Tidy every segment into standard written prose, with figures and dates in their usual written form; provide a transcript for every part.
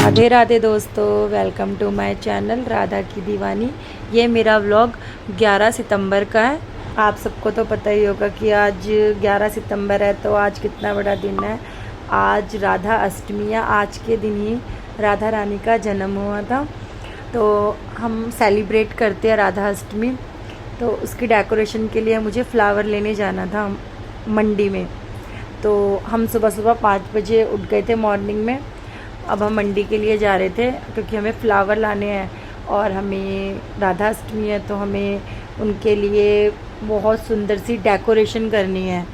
राधे राधे दोस्तों, welcome to my channel Radha की दीवानी। ये मेरा व्लॉग 11 सितंबर का है। आप सबको तो पता ही होगा कि आज 11 सितंबर है, तो आज कितना बड़ा दिन है। आज राधा अष्टमी है। आज के दिन ही राधा रानी का जन्म हुआ था, तो हम सेलिब्रेट करते हैं राधा अष्टमी। तो उसकी डेकोरेशन के लिए मुझे फ़्लावर लेने जाना था मंडी में। तो हम सुबह सुबह 5 बजे उठ गए थे मॉर्निंग में। अब हम मंडी के लिए जा रहे थे क्योंकि हमें फ़्लावर लाने हैं और हमें राधा अष्टमी है, तो हमें उनके लिए बहुत सुंदर सी डेकोरेशन करनी है।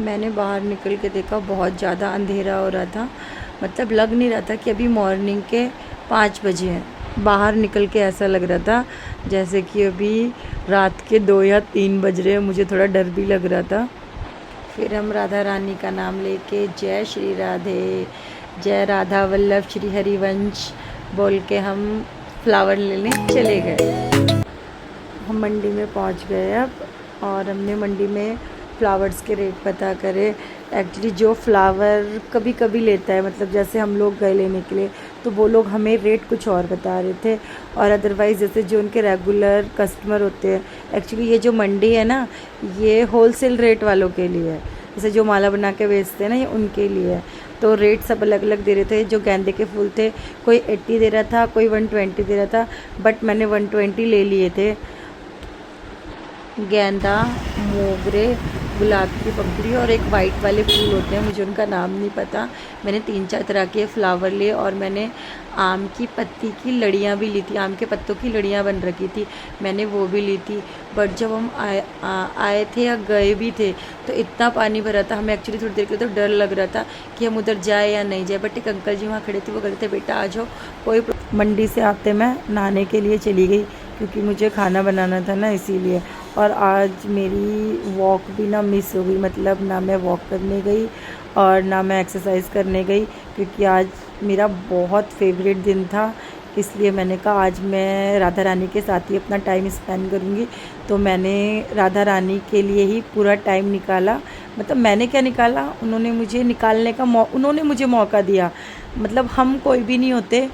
मैंने बाहर निकल के देखा, बहुत ज़्यादा अंधेरा हो रहा था। मतलब लग नहीं रहा था कि अभी मॉर्निंग के 5 बजे हैं। बाहर निकल के ऐसा लग रहा था जैसे कि अभी रात के 2 या 3 बज रहे हैं। मुझे थोड़ा डर भी लग रहा था। फिर हम राधा रानी का नाम लेके जय श्री राधे, जय राधा वल्लभ श्री हरिवंश बोल के हम फ्लावर लेने चले गए। हम मंडी में पहुंच गए अब, और हमने मंडी में फ़्लावर्स के रेट पता करे। एक्चुअली जो फ्लावर कभी कभी लेता है, मतलब जैसे हम लोग गए लेने के लिए, तो वो लोग हमें रेट कुछ और बता रहे थे, और अदरवाइज़ जैसे जो उनके रेगुलर कस्टमर होते हैं। एक्चुअली ये जो मंडी है ना, ये होलसेल रेट वालों के लिए है। जैसे जो माला बना के बेचते हैं ना, ये उनके लिए है। तो रेट सब अलग अलग दे रहे थे। जो गेंदे के फूल थे, कोई 80 दे रहा था, कोई 120 दे रहा था, बट मैंने 120 ले लिए थे। गेंदा, मोगरे, गुलाब की पंखुड़ी और एक वाइट वाले फूल होते हैं, मुझे उनका नाम नहीं पता। मैंने 3-4 तरह के फ्लावर लिए, और मैंने आम की पत्ती की लड़ियाँ भी ली थी। आम के पत्तों की लड़ियाँ बन रखी थी, मैंने वो भी ली थी। बट जब हम आए थे या गए भी थे, तो इतना पानी भरा था, हमें एक्चुअली थोड़ी देर के लिए तो डर लग रहा था कि हम उधर जाए या नहीं जाए। बट एक अंकल जी वहाँ खड़े थे, वो कहते थे बेटा आ जाओ, कोई मंडी से आते मैं नहाने के लिए चली गई, क्योंकि मुझे खाना बनाना था ना, इसीलिए। और आज मेरी वॉक भी ना मिस हो गई, मतलब ना मैं वॉक करने गई और ना मैं एक्सरसाइज करने गई, क्योंकि आज मेरा बहुत फेवरेट दिन था। इसलिए मैंने कहा आज मैं राधा रानी के साथ ही अपना टाइम स्पेंड करूँगी। तो मैंने राधा रानी के लिए ही पूरा टाइम निकाला। मतलब मैंने क्या निकाला, उन्होंने मुझे निकालने का उन्होंने मुझे मौका दिया। मतलब हम कोई भी नहीं होते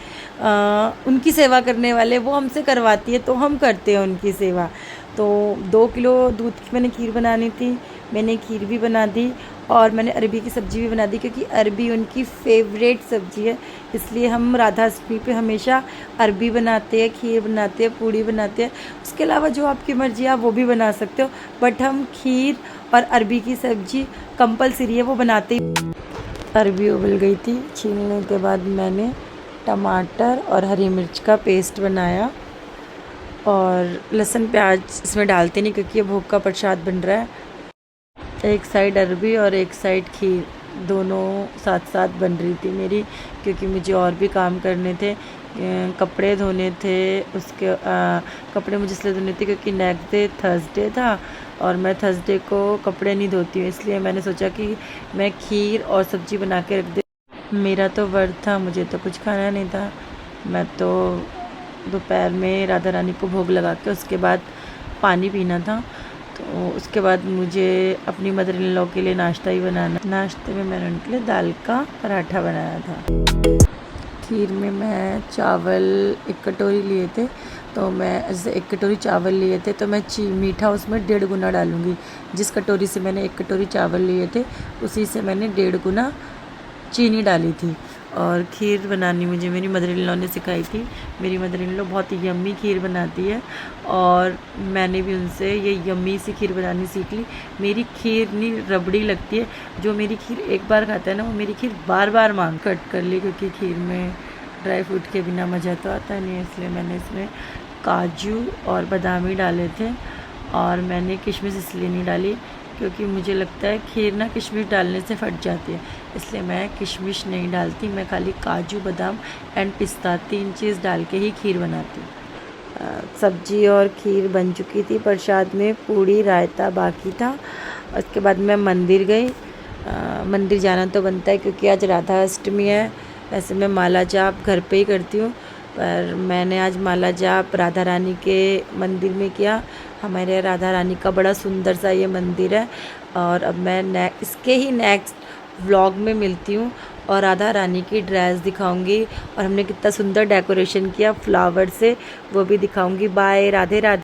उनकी सेवा करने वाले, वो हमसे करवाती है तो हम करते हैं उनकी सेवा। तो 2 किलो दूध की मैंने खीर बनानी थी, मैंने खीर भी बना दी, और मैंने अरबी की सब्ज़ी भी बना दी, क्योंकि अरबी उनकी फेवरेट सब्ज़ी है। इसलिए हम राधा अष्टमी पे हमेशा अरबी बनाते हैं, खीर बनाते हैं, पूड़ी बनाते हैं। उसके अलावा जो आपकी मर्ज़ी आप वो भी बना सकते हो, बट हम खीर और अरबी की सब्ज़ी कंपलसरी है, वो बनाते ही। अरबी उबल गई थी, छीलने के बाद मैंने टमाटर और हरी मिर्च का पेस्ट बनाया, और लहसुन प्याज इसमें डालते नहीं क्योंकि ये भोग का प्रसाद बन रहा है। एक साइड अरबी और एक साइड खीर, दोनों साथ साथ बन रही थी मेरी, क्योंकि मुझे और भी काम करने थे। कपड़े धोने थे, उसके कपड़े मुझे इसलिए धोने थे क्योंकि नेक्स्ट डे थर्सडे था, और मैं थर्सडे को कपड़े नहीं धोती हूँ। इसलिए मैंने सोचा कि मैं खीर और सब्ज़ी बना के रख दे। मेरा तो व्रत था, मुझे तो कुछ खाना नहीं था। मैं तो दोपहर में राधा रानी को भोग लगा के उसके बाद पानी पीना था। तो उसके बाद मुझे अपनी मदर इन लॉ के लिए नाश्ता ही बनाना। नाश्ते में मैंने उनके लिए दाल का पराठा बनाया था। खीर में मैं चावल 1 कटोरी लिए थे, तो मैं जैसे 1 कटोरी चावल लिए थे, तो मैं मीठा उसमें 1.5 गुना डालूँगी। जिस कटोरी से मैंने 1 कटोरी चावल लिए थे, उसी से मैंने 1.5 गुना चीनी डाली थी। और खीर बनानी मुझे मेरी मदर इन लॉ ने सिखाई थी। मेरी मदर इन लॉ बहुत ही यम्मी खीर बनाती है, और मैंने भी उनसे ये यम्मी सी खीर बनानी सीख ली। मेरी खीर नहीं रबड़ी लगती है, जो मेरी खीर एक बार खाता है ना, वो मेरी खीर बार बार मांग। कट कर ली, क्योंकि खीर में ड्राई फ्रूट के बिना मज़ा तो आता नहीं है, इसलिए मैंने इसमें काजू और बादाम ही डाले थे। और मैंने किशमिश इसलिए नहीं डाली क्योंकि मुझे लगता है खीर ना किशमिश डालने से फट जाती है, इसलिए मैं किशमिश नहीं डालती। मैं खाली काजू, बादाम एंड पिस्ता 3 चीज़ डाल के ही खीर बनाती हूँ। सब्जी और खीर बन चुकी थी, प्रसाद में पूड़ी रायता बाकी था। उसके बाद मैं मंदिर गई। मंदिर जाना तो बनता है क्योंकि आज राधा अष्टमी है। वैसे मैं माला जाप घर पे ही करती हूँ, पर मैंने आज माला जाप राधा रानी के मंदिर में किया। हमारे राधा रानी का बड़ा सुंदर सा ये मंदिर है। और अब मैं इसके ही नेक्स्ट व्लॉग में मिलती हूँ, और राधा रानी की ड्रेस दिखाऊंगी और हमने कितना सुंदर डेकोरेशन किया फ्लावर से, वो भी दिखाऊंगी। बाय, राधे राधे।